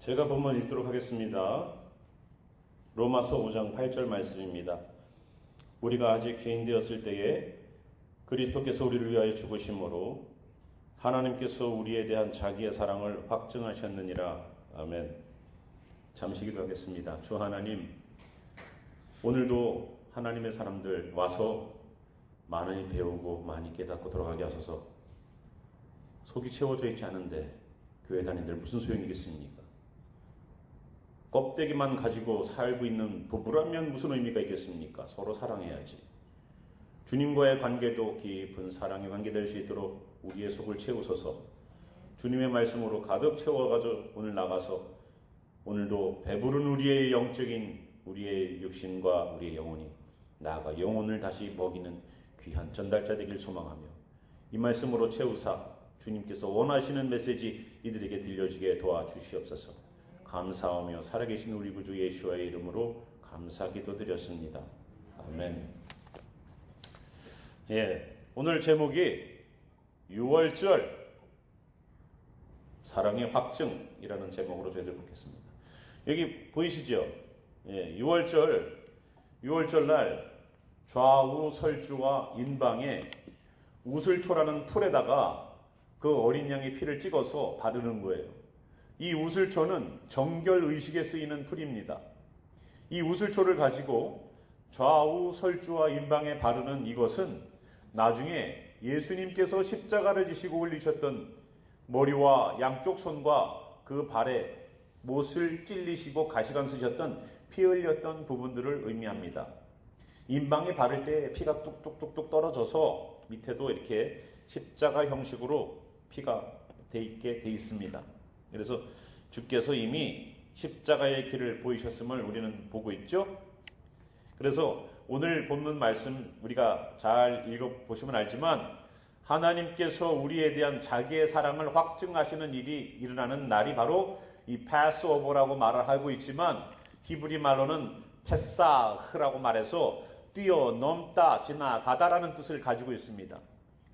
제가 본문 읽도록 하겠습니다. 로마서 5장 8절 말씀입니다. 우리가 아직 죄인 되었을 때에 그리스도께서 우리를 위하여 죽으심으로 하나님께서 우리에 대한 자기의 사랑을 확증하셨느니라. 아멘. 잠시 기도하겠습니다. 주 하나님, 오늘도 하나님의 사람들 와서 많이 배우고 많이 깨닫고 돌아가게 하소서. 속이 채워져 있지 않은데 교회 다니들 무슨 소용이겠습니까? 껍데기만 가지고 살고 있는 부부라면 무슨 의미가 있겠습니까? 서로 사랑해야지. 주님과의 관계도 깊은 사랑의 관계 될 수 있도록 우리의 속을 채우소서. 주님의 말씀으로 가득 채워가지고 오늘 나가서 오늘도 배부른 우리의 영적인 우리의 육신과 우리의 영혼이 나아가 영혼을 다시 먹이는 귀한 전달자 되길 소망하며 이 말씀으로 채우사 주님께서 원하시는 메시지 이들에게 들려주게 도와주시옵소서. 감사하며 살아계신 우리 구주 예수와의 이름으로 감사 기도드렸습니다. 아멘. 오늘 제목이 6월절 사랑의 확증이라는 제목으로 저희들 보겠습니다. 여기 보이시죠? 6월절 날 좌우 설주와 인방에 우슬초라는 풀에다가 그 어린 양의 피를 찍어서 바르는 거예요. 이 우슬초는 정결의식에 쓰이는 풀입니다. 이 우슬초를 가지고 좌우 설주와 인방에 바르는 이것은 나중에 예수님께서 십자가를 지시고 올리셨던 머리와 양쪽 손과 그 발에 못을 찔리시고 가시관 쓰셨던 피 흘렸던 부분들을 의미합니다. 인방에 바를 때 피가 뚝뚝뚝뚝 떨어져서 밑에도 이렇게 십자가 형식으로 피가 돼 있게 돼 있습니다. 그래서 주께서 이미 십자가의 길을 보이셨음을 우리는 보고 있죠. 그래서 오늘 본문 말씀 우리가 잘 읽어보시면 알지만 하나님께서 우리에 대한 자기의 사랑을 확증하시는 일이 일어나는 날이 바로 이 패스오버라고 말을 하고 있지만 히브리 말로는 페사흐라고 말해서 뛰어넘다, 지나가다라는 뜻을 가지고 있습니다.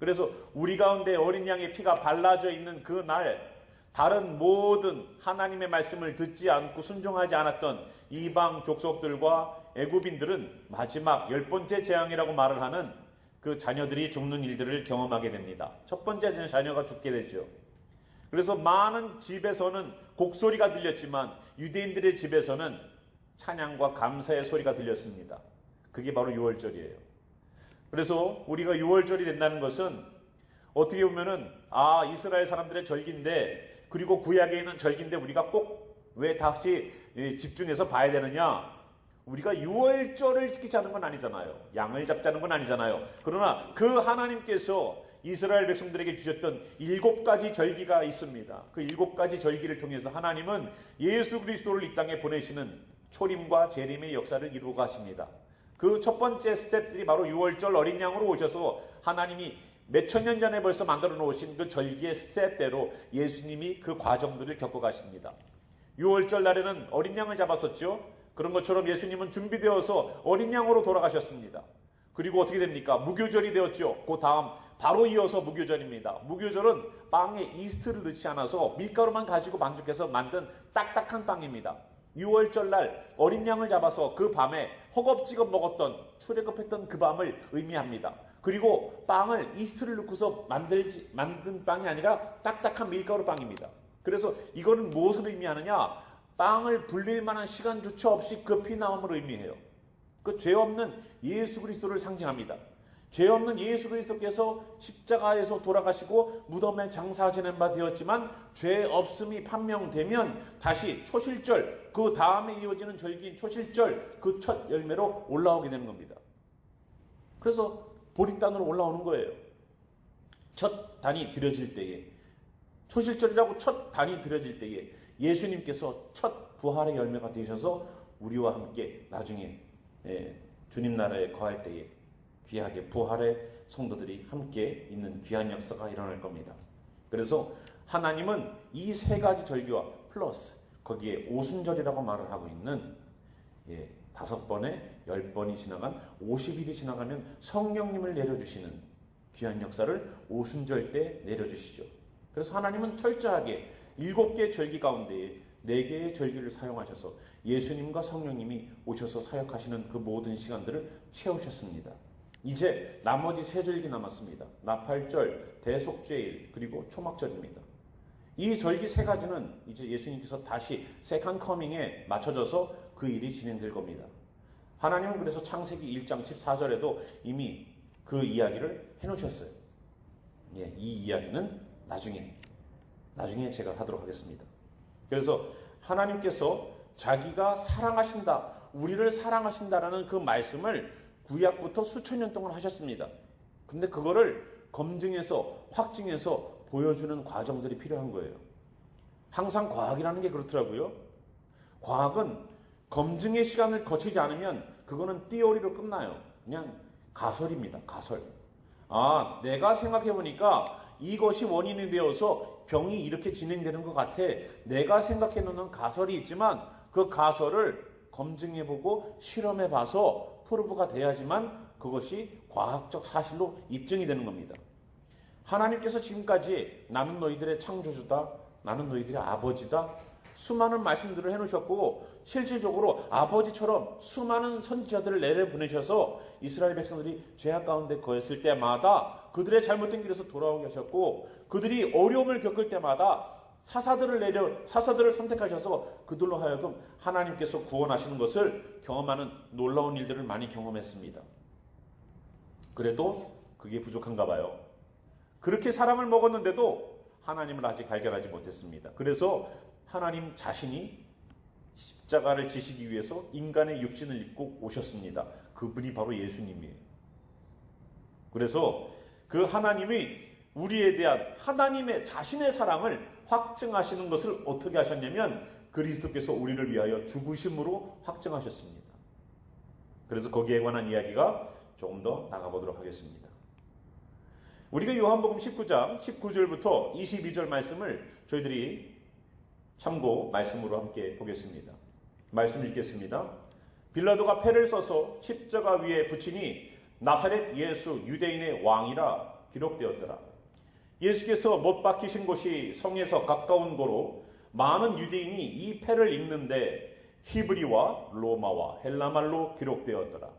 그래서 우리 가운데 어린 양의 피가 발라져 있는 그 날 다른 모든 하나님의 말씀을 듣지 않고 순종하지 않았던 이방 족속들과 애굽인들은 마지막 10번째 재앙이라고 말을 하는 그 자녀들이 죽는 일들을 경험하게 됩니다. 첫 번째 자녀가 죽게 되죠. 그래서 많은 집에서는 곡소리가 들렸지만 유대인들의 집에서는 찬양과 감사의 소리가 들렸습니다. 그게 바로 6월절이에요. 그래서 우리가 6월절이 된다는 것은 어떻게 보면은 이스라엘 사람들의 절기인데 그리고 구약에 있는 절기인데 우리가 꼭 왜 다시 집중해서 봐야 되느냐? 우리가 6월절을 지키자는 건 아니잖아요. 양을 잡자는 건 아니잖아요. 그러나 그 하나님께서 이스라엘 백성들에게 주셨던 7가지 절기가 있습니다. 그 7가지 절기를 통해서 하나님은 예수 그리스도를 이 땅에 보내시는 초림과 재림의 역사를 이루고 가십니다. 그 첫 번째 스텝들이 바로 6월절 어린 양으로 오셔서 하나님이 몇천 년 전에 벌써 만들어 놓으신 그 절기의 스텝대로 예수님이 그 과정들을 겪어 가십니다. 6월절 날에는 어린 양을 잡았었죠. 그런 것처럼 예수님은 준비되어서 어린 양으로 돌아가셨습니다. 그리고 어떻게 됩니까? 무교절이 되었죠. 그 다음 바로 이어서 무교절입니다. 무교절은 빵에 이스트를 넣지 않아서 밀가루만 가지고 만족해서 만든 딱딱한 빵입니다. 6월절 날 어린 양을 잡아서 그 밤에 허겁지겁 먹었던 출애굽했던 그 밤을 의미합니다. 그리고 빵을 이스트를 넣고서 만든 빵이 아니라 딱딱한 밀가루 빵입니다. 그래서 이거는 무엇을 의미하느냐? 빵을 불릴 만한 시간조차 없이 급히 나옴을 의미해요. 그 죄 없는 예수 그리스도를 상징합니다. 죄 없는 예수 그리스도께서 십자가에서 돌아가시고 무덤에 장사 지낸 바 되었지만 죄 없음이 판명되면 다시 초실절, 그 다음에 이어지는 절기인 초실절 그 첫 열매로 올라오게 되는 겁니다. 그래서 보리단으로 올라오는 거예요. 첫 단이 드려질 때에, 초실절이라고 첫 단이 드려질 때에 예수님께서 첫 부활의 열매가 되셔서 우리와 함께 나중에 주님 나라에 거할 때에 귀하게 부활의 성도들이 함께 있는 귀한 역사가 일어날 겁니다. 그래서 하나님은 이 3가지 절기와 플러스 거기에 오순절이라고 말을 하고 있는 5번에 10번이 지나간 50일이 지나가면 성령님을 내려주시는 귀한 역사를 오순절 때 내려주시죠. 그래서 하나님은 철저하게 7개 절기 가운데에 4개의 절기를 사용하셔서 예수님과 성령님이 오셔서 사역하시는 그 모든 시간들을 채우셨습니다. 이제 나머지 3절기 남았습니다. 나팔절, 대속죄일, 그리고 초막절입니다. 이 절기 3가지는 이제 예수님께서 다시 세컨 커밍에 맞춰져서 그 일이 진행될 겁니다. 하나님은 그래서 창세기 1장 14절에도 이미 그 이야기를 해놓으셨어요. 예, 이 이야기는 나중에 제가 하도록 하겠습니다. 그래서 하나님께서 자기가 사랑하신다, 우리를 사랑하신다라는 그 말씀을 구약부터 수천 년 동안 하셨습니다. 근데 그거를 검증해서 확증해서 보여주는 과정들이 필요한 거예요. 항상 과학이라는 게 그렇더라고요. 과학은 검증의 시간을 거치지 않으면 그거는 띠오리로 끝나요. 그냥 가설입니다. 가설. 아, 내가 생각해보니까 이것이 원인이 되어서 병이 이렇게 진행되는 것 같아. 내가 생각해놓는 가설이 있지만 그 가설을 검증해보고 실험해봐서 프루브가 돼야지만 그것이 과학적 사실로 입증이 되는 겁니다. 하나님께서 지금까지 나는 너희들의 창조주다, 나는 너희들의 아버지다, 수많은 말씀들을 해놓으셨고 실질적으로 아버지처럼 수많은 선지자들을 내려보내셔서 이스라엘 백성들이 죄악 가운데 거했을 때마다 그들의 잘못된 길에서 돌아오게 하셨고 그들이 어려움을 겪을 때마다 사사들을 선택하셔서 그들로 하여금 하나님께서 구원하시는 것을 경험하는 놀라운 일들을 많이 경험했습니다. 그래도 그게 부족한가 봐요. 그렇게 사람을 먹었는데도 하나님을 아직 발견하지 못했습니다. 그래서 하나님 자신이 십자가를 지시기 위해서 인간의 육신을 입고 오셨습니다. 그분이 바로 예수님이에요. 그래서 그 하나님이 우리에 대한 하나님의 자신의 사랑을 확증하시는 것을 어떻게 하셨냐면 그리스도께서 우리를 위하여 죽으심으로 확증하셨습니다. 그래서 거기에 관한 이야기가 조금 더 나가보도록 하겠습니다. 우리가 요한복음 19장 19절부터 22절 말씀을 저희들이 참고 말씀으로 함께 보겠습니다. 말씀 읽겠습니다. 빌라도가 패를 써서 십자가 위에 붙이니 나사렛 예수 유대인의 왕이라 기록되었더라. 예수께서 못 박히신 곳이 성에서 가까운 고로 많은 유대인이 이 패를 읽는데 히브리와 로마와 헬라말로 기록되었더라.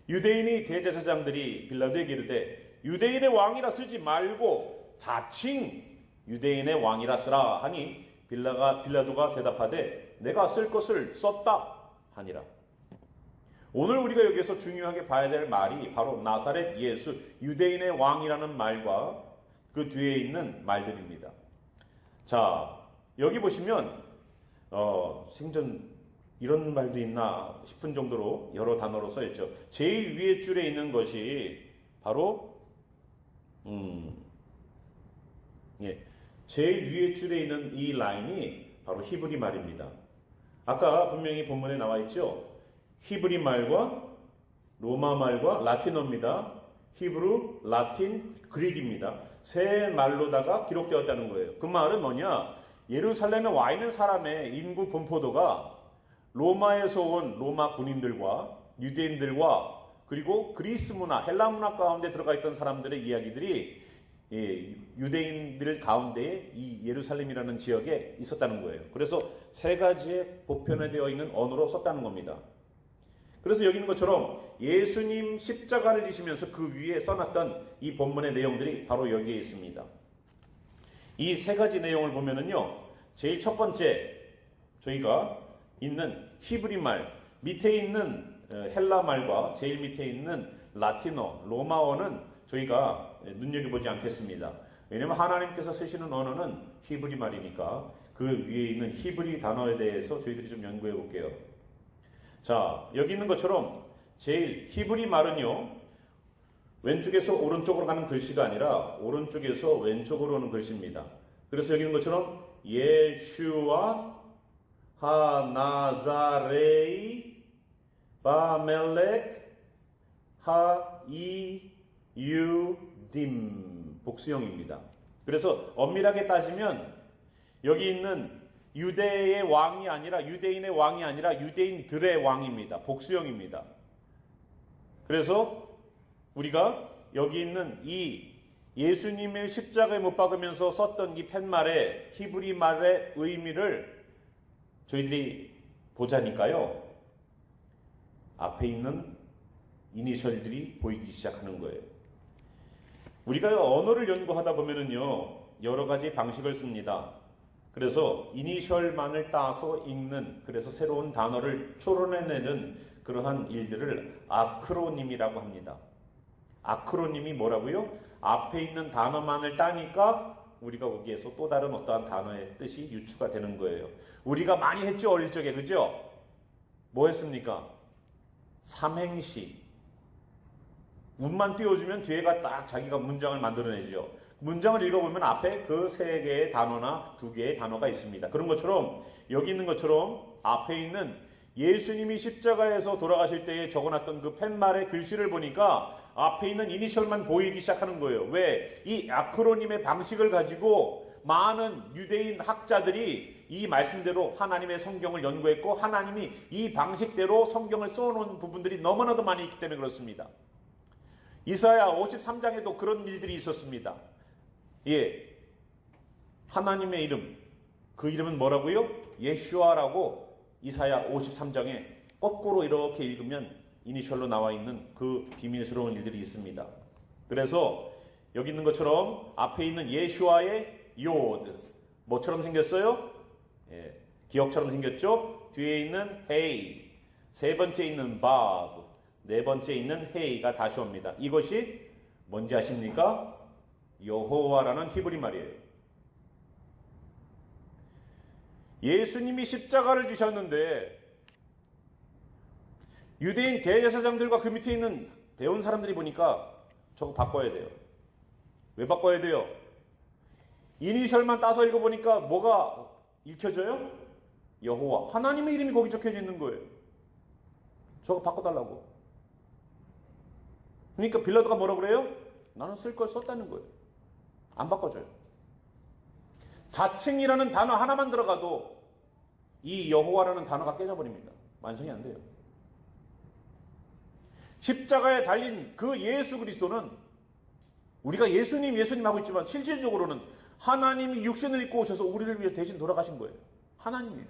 유대인의 대제사장들이 빌라도에게 이르되 유대인의 왕이라 쓰지 말고 자칭 유대인의 왕이라 쓰라 하니 빌라도가 대답하되 내가 쓸 것을 썼다 하니라. 오늘 우리가 여기서 중요하게 봐야 될 말이 바로 나사렛 예수 유대인의 왕이라는 말과 그 뒤에 있는 말들입니다. 자, 여기 보시면 생전 이런 말도 있나 싶은 정도로 여러 단어로 써 있죠. 제일 위에 줄에 있는 것이 바로 제일 위에 줄에 있는 이 라인이 바로 히브리 말입니다. 아까 분명히 본문에 나와 있죠. 히브리 말과 로마 말과 라틴어입니다. 히브루, 라틴, 그릭입니다. 세 말로다가 기록되었다는 거예요. 그 말은 뭐냐? 예루살렘에 와 있는 사람의 인구 분포도가 로마에서 온 로마 군인들과 유대인들과 그리고 그리스 문화, 헬라 문화 가운데 들어가 있던 사람들의 이야기들이 유대인들 가운데에 이 예루살렘이라는 지역에 있었다는 거예요. 그래서 세 가지의 보편화되어 있는 언어로 썼다는 겁니다. 그래서 여기 있는 것처럼 예수님 십자가를 지시면서 그 위에 써놨던 이 본문의 내용들이 바로 여기에 있습니다. 이 세 가지 내용을 보면은요, 제일 첫 번째 저희가 있는 히브리 말, 밑에 있는 헬라 말과 제일 밑에 있는 라틴어, 로마어는 저희가 눈여겨보지 않겠습니다. 왜냐하면 하나님께서 쓰시는 언어는 히브리 말이니까 그 위에 있는 히브리 단어에 대해서 저희들이 좀 연구해 볼게요. 자, 여기 있는 것처럼 제일 히브리 말은요, 왼쪽에서 오른쪽으로 가는 글씨가 아니라 오른쪽에서 왼쪽으로 오는 글씨입니다. 그래서 여기 있는 것처럼 예슈아 하나자레이 바멜렉 하이유딤 복수형입니다. 그래서 엄밀하게 따지면 여기 있는 유대의 왕이 아니라 유대인의 왕이 아니라 유대인들의 왕입니다. 복수형입니다. 그래서 우리가 여기 있는 이 예수님을 십자가에 못 박으면서 썼던 이 팻말의 히브리 말의 의미를 저희들이 보자니까요. 앞에 있는 이니셜들이 보이기 시작하는 거예요. 우리가 언어를 연구하다 보면은요, 여러 가지 방식을 씁니다. 그래서 이니셜만을 따서 읽는, 그래서 새로운 단어를 추론해내는 그러한 일들을 아크로님이라고 합니다. 아크로님이 뭐라고요? 앞에 있는 단어만을 따니까 우리가 거기에서 또 다른 어떠한 단어의 뜻이 유추가 되는 거예요. 우리가 많이 했죠, 어릴 적에. 그죠? 뭐 했습니까? 삼행시. 운만 띄워주면 뒤에가 딱 자기가 문장을 만들어내죠. 문장을 읽어보면 앞에 그 세 개의 단어나 두 개의 단어가 있습니다. 그런 것처럼 여기 있는 것처럼 앞에 있는 예수님이 십자가에서 돌아가실 때에 적어놨던 그 팻말의 글씨를 보니까 앞에 있는 이니셜만 보이기 시작하는 거예요. 왜? 이 아크로님의 방식을 가지고 많은 유대인 학자들이 이 말씀대로 하나님의 성경을 연구했고 하나님이 이 방식대로 성경을 써놓은 부분들이 너무나도 많이 있기 때문에 그렇습니다. 이사야 53장에도 그런 일들이 있었습니다. 예, 하나님의 이름, 그 이름은 뭐라고요? 예슈아라고 이사야 53장에 거꾸로 이렇게 읽으면 이니셜로 나와 있는 그 비밀스러운 일들이 있습니다. 그래서 여기 있는 것처럼 앞에 있는 예슈아의 요드, 뭐처럼 생겼어요? 예, 기억처럼 생겼죠? 뒤에 있는 헤이, 세 번째 있는 바브, 네 번째 있는 헤이가 다시 옵니다. 이것이 뭔지 아십니까? 여호와라는 히브리 말이에요. 예수님이 십자가를 지셨는데 유대인 대제사장들과 그 밑에 있는 배운 사람들이 보니까 저거 바꿔야 돼요. 왜 바꿔야 돼요? 이니셜만 따서 읽어보니까 뭐가 읽혀져요? 여호와. 하나님의 이름이 거기 적혀져 있는 거예요. 저거 바꿔달라고. 그러니까 빌라도가 뭐라고 그래요? 나는 쓸 걸 썼다는 거예요. 안 바꿔줘요. 자칭이라는 단어 하나만 들어가도 이 여호와라는 단어가 깨져버립니다. 완성이 안 돼요. 십자가에 달린 그 예수 그리스도는 우리가 예수님 하고 있지만 실질적으로는 하나님이 육신을 입고 오셔서 우리를 위해 대신 돌아가신 거예요. 하나님이에요.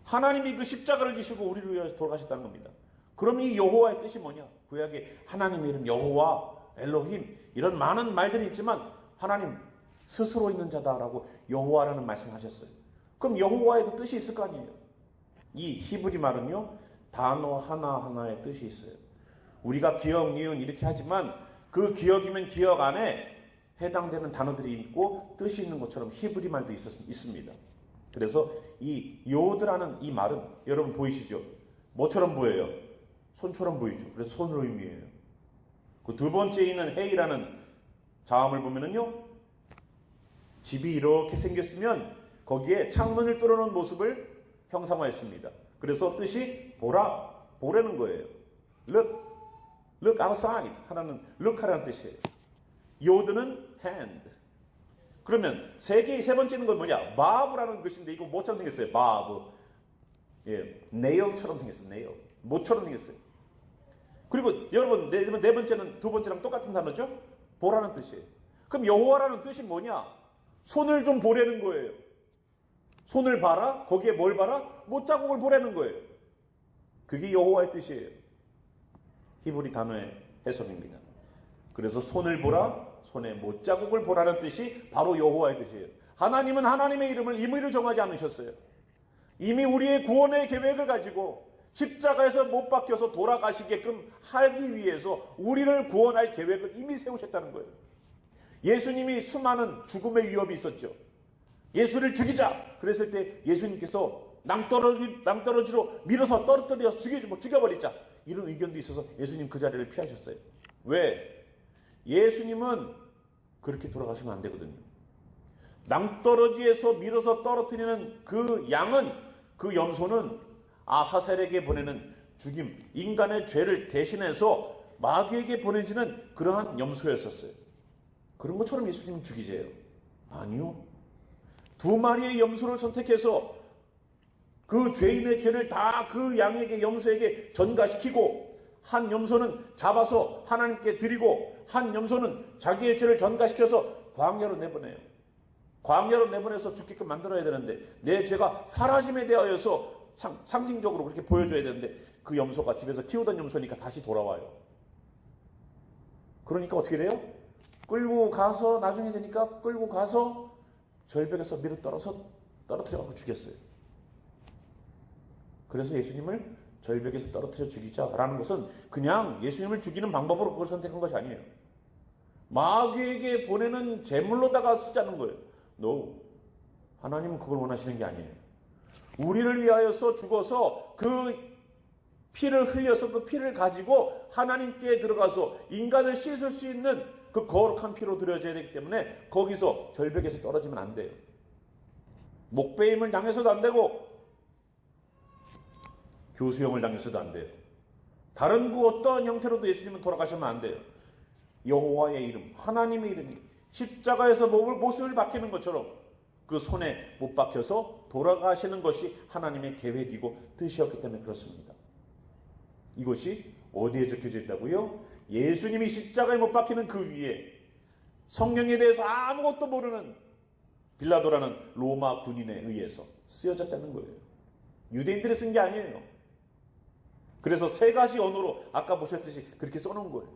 하나님이 그 십자가를 지시고 우리를 위해서 돌아가셨다는 겁니다. 그럼 이 여호와의 뜻이 뭐냐? 구약에 하나님의 이름 여호와, 엘로힘 이런 많은 말들이 있지만 하나님 스스로 있는 자다라고 여호와라는 말씀을 하셨어요. 그럼 여호와에도 뜻이 있을 거 아니에요. 이 히브리 말은요, 단어 하나하나의 뜻이 있어요. 우리가 기억, 니은 이렇게 하지만 그 기억이면 기억 안에 해당되는 단어들이 있고 뜻이 있는 것처럼 히브리 말도 있습니다. 그래서 이 요드라는 이 말은 여러분 보이시죠? 뭐처럼 보여요? 손처럼 보이죠. 그래서 손을 의미해요. 그 두 번째 있는 헤이라는 자음을 보면은요, 집이 이렇게 생겼으면 거기에 창문을 뚫어놓은 모습을 형상화했습니다. 그래서 뜻이 보라는 거예요. look outside 하라는 look하라는 뜻이에요. 요드는 hand. 그러면 세 번째는 건 뭐냐? 바브라는 것인데 이거 뭐처럼 생겼어요? 바브. 예, nail처럼 생겼어요. nail. 뭐처럼 생겼어요. 그리고 여러분 네 번째는 두 번째랑 똑같은 단어죠? 보라는 뜻이에요. 그럼 여호와라는 뜻이 뭐냐? 손을 좀 보라는 거예요. 손을 봐라? 거기에 뭘 봐라? 못자국을 보라는 거예요. 그게 여호와의 뜻이에요. 히브리 단어의 해석입니다. 그래서 손을 보라, 손에 못자국을 보라는 뜻이 바로 여호와의 뜻이에요. 하나님은 하나님의 이름을 임의로 정하지 않으셨어요. 이미 우리의 구원의 계획을 가지고 십자가에서 못 박혀서 돌아가시게끔 하기 위해서 우리를 구원할 계획을 이미 세우셨다는 거예요. 예수님이 수많은 죽음의 위협이 있었죠. 예수를 죽이자 그랬을 때 예수님께서 낭떠러지로 밀어서 떨어뜨려서 죽여버리자 이런 의견도 있어서 예수님 그 자리를 피하셨어요. 왜? 예수님은 그렇게 돌아가시면 안 되거든요. 낭떠러지에서 밀어서 떨어뜨리는 그 양은, 그 염소는 아사셀에게 보내는 죽임, 인간의 죄를 대신해서 마귀에게 보내지는 그러한 염소였었어요. 그런 것처럼 예수님은 죽이세요? 아니요. 두 마리의 염소를 선택해서 그 죄인의 죄를 다 그 양에게, 염소에게 전가시키고 한 염소는 잡아서 하나님께 드리고 한 염소는 자기의 죄를 전가시켜서 광야로 내보내요. 광야로 내보내서 죽게끔 만들어야 되는데 내 죄가 사라짐에 대하여서 상징적으로 그렇게 보여줘야 되는데 그 염소가 집에서 키우던 염소니까 다시 돌아와요. 그러니까 어떻게 돼요? 끌고 가서 나중에 되니까 끌고 가서 절벽에서 밀어 떨어뜨려서 죽였어요. 그래서 예수님을 절벽에서 떨어뜨려 죽이자라는 것은 그냥 예수님을 죽이는 방법으로 그걸 선택한 것이 아니에요. 마귀에게 보내는 제물로다가 쓰자는 거예요. No. 하나님은 그걸 원하시는 게 아니에요. 우리를 위하여서 죽어서 그 피를 흘려서 그 피를 가지고 하나님께 들어가서 인간을 씻을 수 있는 그 거룩한 피로 드려져야 되기 때문에 거기서 절벽에서 떨어지면 안 돼요. 목베임을 당해서도 안 되고 교수형을 당해서도 안 돼요. 다른 그 어떤 형태로도 예수님은 돌아가시면 안 돼요. 여호와의 이름, 하나님의 이름이 십자가에서 못을 박히는 것처럼 그 손에 못 박혀서 돌아가시는 것이 하나님의 계획이고 뜻이었기 때문에 그렇습니다. 이것이 어디에 적혀져 있다고요? 예수님이 십자가에 못 박히는 그 위에 성령에 대해서 아무것도 모르는 빌라도라는 로마 군인에 의해서 쓰여졌다는 거예요. 유대인들이 쓴 게 아니에요. 그래서 세 가지 언어로 아까 보셨듯이 그렇게 써놓은 거예요.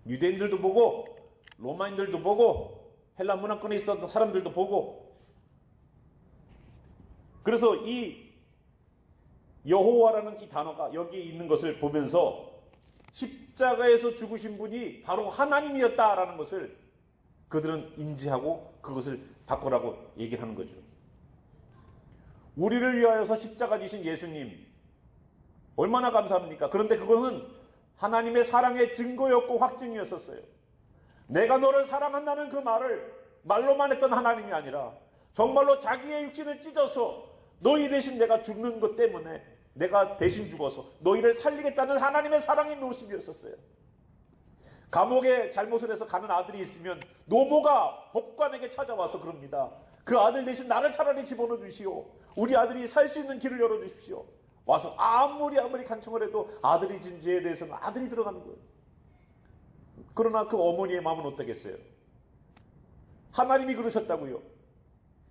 유대인들도 보고 로마인들도 보고 헬라 문화권에 있었던 사람들도 보고 그래서 이 여호와라는 이 단어가 여기에 있는 것을 보면서 십자가에서 죽으신 분이 바로 하나님이었다라는 것을 그들은 인지하고 그것을 바꾸라고 얘기를 하는 거죠. 우리를 위하여서 십자가 지신 예수님 얼마나 감사합니까? 그런데 그것은 하나님의 사랑의 증거였고 확증이었었어요. 내가 너를 사랑한다는 그 말을 말로만 했던 하나님이 아니라 정말로 자기의 육신을 찢어서 너희 대신 내가 죽는 것 때문에 내가 대신 죽어서 너희를 살리겠다는 하나님의 사랑의 모습이었었어요. 감옥에 잘못을 해서 가는 아들이 있으면 노모가 법관에게 찾아와서 그럽니다. 그 아들 대신 나를 차라리 집어넣어 주시오. 우리 아들이 살 수 있는 길을 열어주십시오. 와서 아무리 간청을 해도 아들이 진 죄에 대해서는 아들이 들어가는 거예요. 그러나 그 어머니의 마음은 어떻겠어요? 하나님이 그러셨다고요.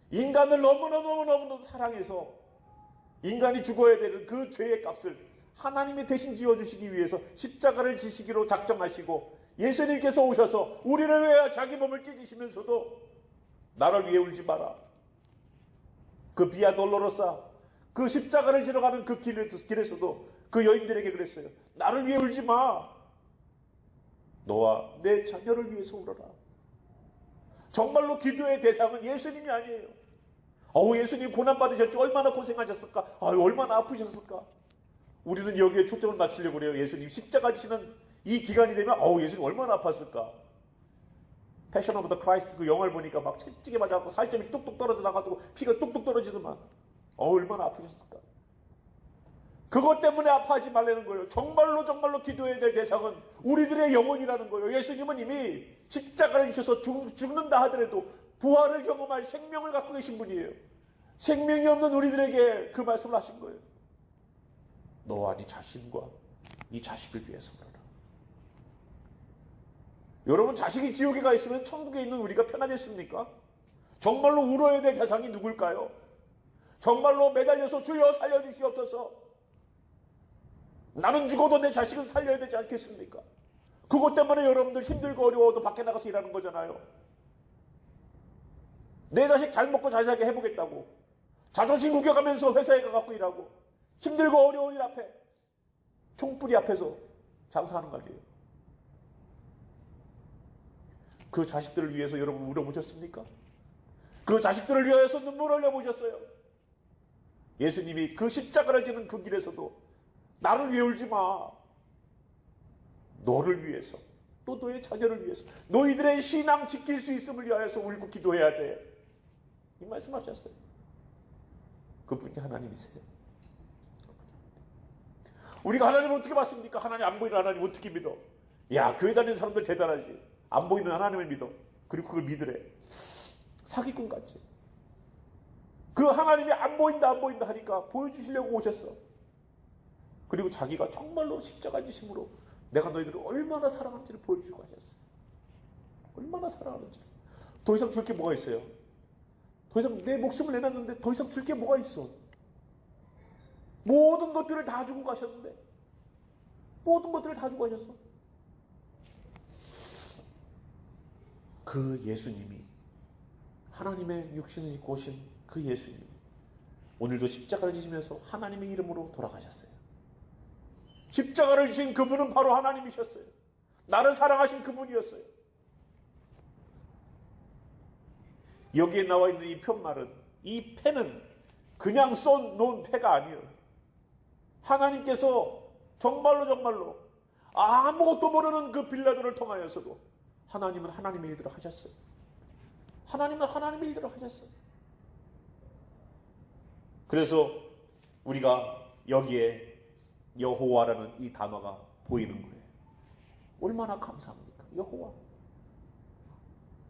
인간을 너무너무 사랑해서 인간이 죽어야 되는 그 죄의 값을 하나님이 대신 지어주시기 위해서 십자가를 지시기로 작정하시고 예수님께서 오셔서 우리를 위하여 자기 몸을 찢으시면서도 나를 위해 울지 마라. 그 비아 돌로로사 그 십자가를 지나가는 그 길에서도 그 여인들에게 그랬어요. 나를 위해 울지 마. 너와 내 자녀를 위해서 울어라. 정말로 기도의 대상은 예수님이 아니에요. 예수님 고난받으셨죠. 얼마나 고생하셨을까. 얼마나 아프셨을까. 우리는 여기에 초점을 맞추려고 그래요. 예수님 십자가 지시는 이 기간이 되면 예수님 얼마나 아팠을까. 패션 오브 더 크라이스트 그 영화를 보니까 막 채찍에 맞아갖고 살점이 뚝뚝 떨어져 나가고 피가 뚝뚝 떨어지더만. 얼마나 아프셨을까. 그것 때문에 아파하지 말라는 거예요. 정말로 기도해야 될 대상은 우리들의 영혼이라는 거예요. 예수님은 이미 십자가를 지셔서 죽는다 하더라도 부활을 경험할 생명을 갖고 계신 분이에요. 생명이 없는 우리들에게 그 말씀을 하신 거예요. 너와 네 자신과 네 자식을 위해서 그러라. 여러분 자식이 지옥에 가 있으면 천국에 있는 우리가 편하겠습니까? 정말로 울어야 될 대상이 누굴까요? 정말로 매달려서 주여 살려주시옵소서. 나는 죽어도 내 자식은 살려야 되지 않겠습니까? 그것 때문에 여러분들 힘들고 어려워도 밖에 나가서 일하는 거잖아요. 내 자식 잘 먹고 잘 살게 해보겠다고. 자존심 구겨가면서 회사에 가갖고 일하고 힘들고 어려운 일 앞에 총뿌리 앞에서 장사하는 거 아니에요. 그 자식들을 위해서 여러분 울어보셨습니까? 그 자식들을 위해서 눈물 흘려보셨어요? 예수님이 그 십자가를 지는 그 길에서도 나를 위해 울지 마. 너를 위해서 또 너의 자녀를 위해서 너희들의 신앙 지킬 수 있음을 위하여서 울고 기도해야 돼. 이 말씀하셨어요. 그분이 하나님이세요. 우리가 하나님을 어떻게 봤습니까? 하나님 안 보이는 하나님 어떻게 믿어? 야, 교회 다니는 사람들 대단하지. 안 보이는 하나님을 믿어. 그리고 그걸 믿으래. 사기꾼 같지. 그 하나님이 안 보인다 하니까 보여주시려고 오셨어. 그리고 자기가 정말로 십자가 지심으로 내가 너희들을 얼마나 사랑하는지를 보여주고 하셨어요. 얼마나 사랑하는지. 더 이상 줄 게 뭐가 있어요? 더 이상 내 목숨을 내놨는데 더 이상 줄 게 뭐가 있어? 모든 것들을 다 주고 가셨는데, 모든 것들을 다 주고 가셨어. 그 예수님이, 하나님의 육신을 입고 오신 그 예수님이 오늘도 십자가를 지시면서 하나님의 이름으로 돌아가셨어요. 십자가를 지신 그분은 바로 하나님이셨어요. 나를 사랑하신 그분이었어요. 여기에 나와 있는 이 편말은, 이 패는 그냥 써놓은 패가 아니에요. 하나님께서 정말로 아무것도 모르는 그 빌라도를 통하여서도 하나님은 하나님의 일들을 하셨어요. 하나님은 하나님의 일들을 하셨어요. 그래서 우리가 여기에 여호와라는 이 단어가 보이는 거예요. 얼마나 감사합니까? 여호와.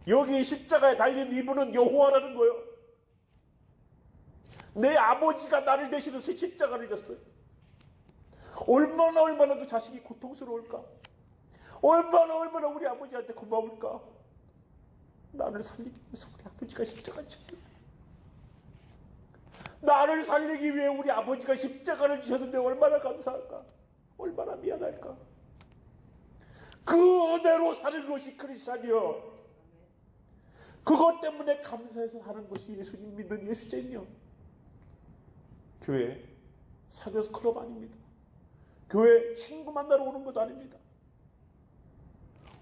여기 십자가에 달린 이분은 여호와라는 거예요. 내 아버지가 나를 대신해서 십자가를 졌어요. 얼마나 그 자식이 고통스러울까? 얼마나 우리 아버지한테 고마울까? 나를 살리기 위해서 우리 아버지가 십자가를 지셨는데, 나를 살리기 위해 우리 아버지가 십자가를 지셨는데 얼마나 감사할까? 얼마나 미안할까? 그 은혜로 사는 것이 크리스찬이요. 그것 때문에 감사해서 사는 것이 예수님 믿는 예수쟁이요. 교회 사교스 클럽 아닙니다. 교회 친구 만나러 오는 것도 아닙니다.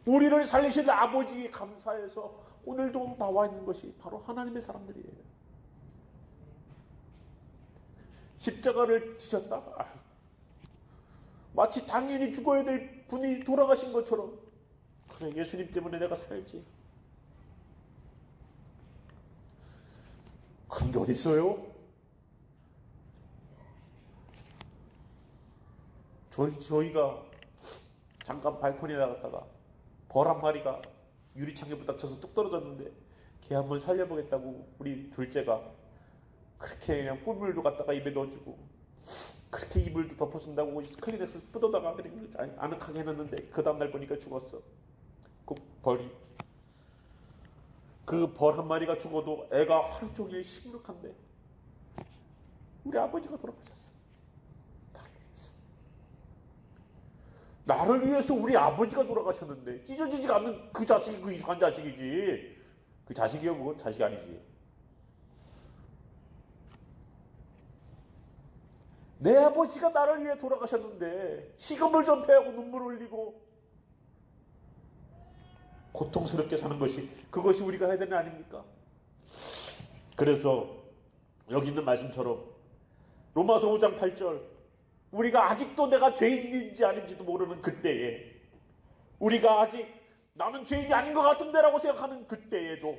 우리를 살리신 아버지에 감사해서 오늘도 나와 있는 것이 바로 하나님의 사람들이에요. 십자가를 지셨다? 마치 당연히 죽어야 될 분이 돌아가신 것처럼, 그래, 예수님 때문에 내가 살지. 그런 게 어디 있어요? 저희가 잠깐 발코니에 나갔다가 벌 한 마리가 유리창에 부닥쳐서 뚝 떨어졌는데 걔 한번 살려보겠다고 우리 둘째가 그렇게 그냥 꿀물도 갖다가 입에 넣어주고 그렇게 이불도 덮어준다고 클리넥스 뜯어다가 아늑하게 해놨는데 그 다음날 보니까 죽었어. 그 벌이. 그 벌 한 마리가 죽어도 애가 하루 종일 시무룩한데 우리 아버지가 돌아가셨어. 나를 위해서 우리 아버지가 돌아가셨는데 찢어지지가 않는 그 자식이 그 이상한 자식이지. 그 자식이요? 그건 자식이 아니지. 내 아버지가 나를 위해 돌아가셨는데 식음을 전폐하고 눈물 흘리고 고통스럽게 사는 것이, 그것이 우리가 해야 되는 거 아닙니까? 그래서 여기 있는 말씀처럼 로마서 5장 8절, 우리가 아직도 내가 죄인인지 아닌지도 모르는 그때에, 우리가 아직 나는 죄인이 아닌 것 같은데라고 생각하는 그때에도,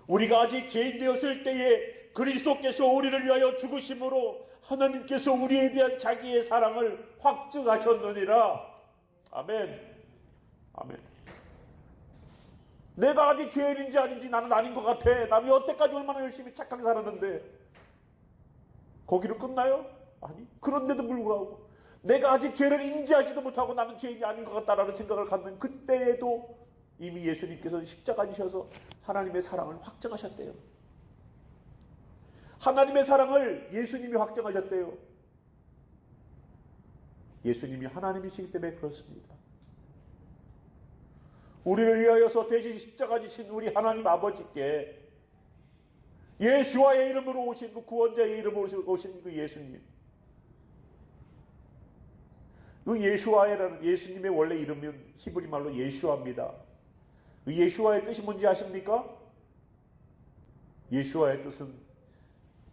우리가 아직 죄인 되었을 때에 그리스도께서 우리를 위하여 죽으심으로 하나님께서 우리에 대한 자기의 사랑을 확증하셨느니라. 아멘. 아멘. 내가 아직 죄인인지 아닌지 나는 아닌 것 같아. 나는 여태까지 얼마나 열심히 착하게 살았는데 거기로 끝나요? 아니, 그런데도 불구하고 내가 아직 죄를 인지하지도 못하고 나는 죄인이 아닌 것 같다라는 생각을 갖는 그때에도 이미 예수님께서 십자가 지셔서 하나님의 사랑을 확증하셨대요. 하나님의 사랑을 예수님이 확증하셨대요. 예수님이 하나님이시기 때문에 그렇습니다. 우리를 위하여서 대신 십자가 지신 우리 하나님 아버지께 예수와의 이름으로 오신 그 구원자의 이름으로 오신 그 예수님, 그 예수와라는 예수님의 원래 이름은 히브리 말로 예수와입니다. 그 예수와의 뜻이 뭔지 아십니까? 예수와의 뜻은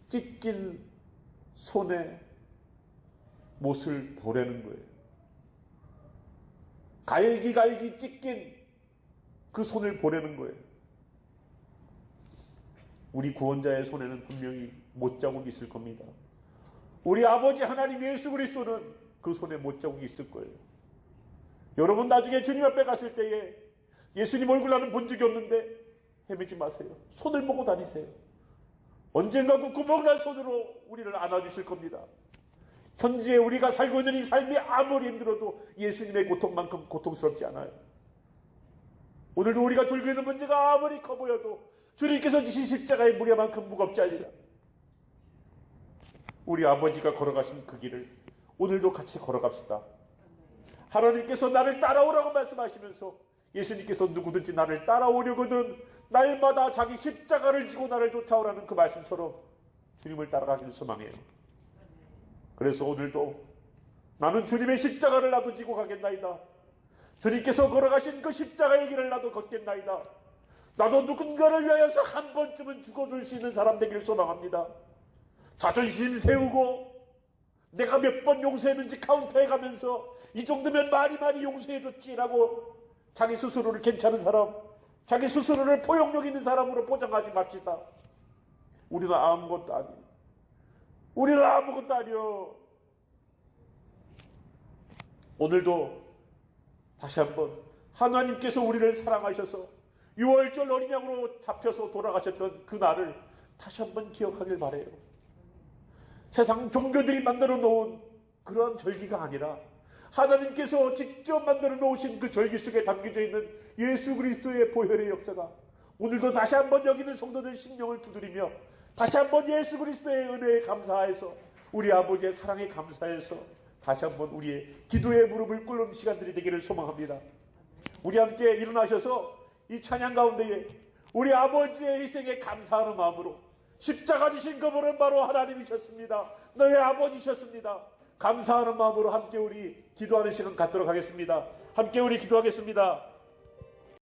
찢긴 손에 못을 보내는 거예요. 갈기갈기 찢긴 그 손을 보내는 거예요. 우리 구원자의 손에는 분명히 못자국이 있을 겁니다. 우리 아버지 하나님 예수 그리스도는 그 손에 못자국이 있을 거예요. 여러분 나중에 주님 앞에 갔을 때에 예수님 얼굴 나는 본 적이 없는데 헤매지 마세요. 손을 보고 다니세요. 언젠가 그 구멍난 손으로 우리를 안아주실 겁니다. 현재 우리가 살고 있는 이 삶이 아무리 힘들어도 예수님의 고통만큼 고통스럽지 않아요. 오늘도 우리가 들고 있는 문제가 아무리 커 보여도 주님께서 지신 십자가의 무게만큼 무겁지 않습니다. 우리 아버지가 걸어가신 그 길을 오늘도 같이 걸어갑시다. 하나님께서 나를 따라오라고 말씀하시면서 예수님께서 누구든지 나를 따라오려거든 날마다 자기 십자가를 지고 나를 쫓아오라는 그 말씀처럼 주님을 따라가기를 소망해요. 그래서 오늘도 나는 주님의 십자가를 나도 지고 가겠나이다. 주님께서 걸어가신 그 십자가의 길을 나도 걷겠나이다. 나도 누군가를 위하여서 한 번쯤은 죽어줄 수 있는 사람 되기를 소망합니다. 자존심 세우고 내가 몇 번 용서했는지 카운터해가면서 이 정도면 많이 용서해줬지라고 자기 스스로를 괜찮은 사람, 자기 스스로를 포용력 있는 사람으로 포장하지 맙시다. 우리는 아무것도 아니에요. 우리는 아무것도 아니요. 오늘도 다시 한번 하나님께서 우리를 사랑하셔서 6월절 어린 양으로 잡혀서 돌아가셨던 그 날을 다시 한번 기억하길 바래요. 세상 종교들이 만들어 놓은 그런 절기가 아니라 하나님께서 직접 만들어 놓으신 그 절기 속에 담겨져 있는 예수 그리스도의 보혈의 역사가 오늘도 다시 한번 여기 있는 성도들 심령을 두드리며 다시 한번 예수 그리스도의 은혜에 감사해서 우리 아버지의 사랑에 감사해서 다시 한번 우리의 기도의 무릎을 꿇는 시간들이 되기를 소망합니다. 우리 함께 일어나셔서 이 찬양 가운데에 우리 아버지의 희생에 감사하는 마음으로 십자가 지신 그분은 바로 하나님이셨습니다. 너의 아버지셨습니다. 감사하는 마음으로 함께 우리 기도하는 시간 갖도록 하겠습니다. 함께 우리 기도하겠습니다.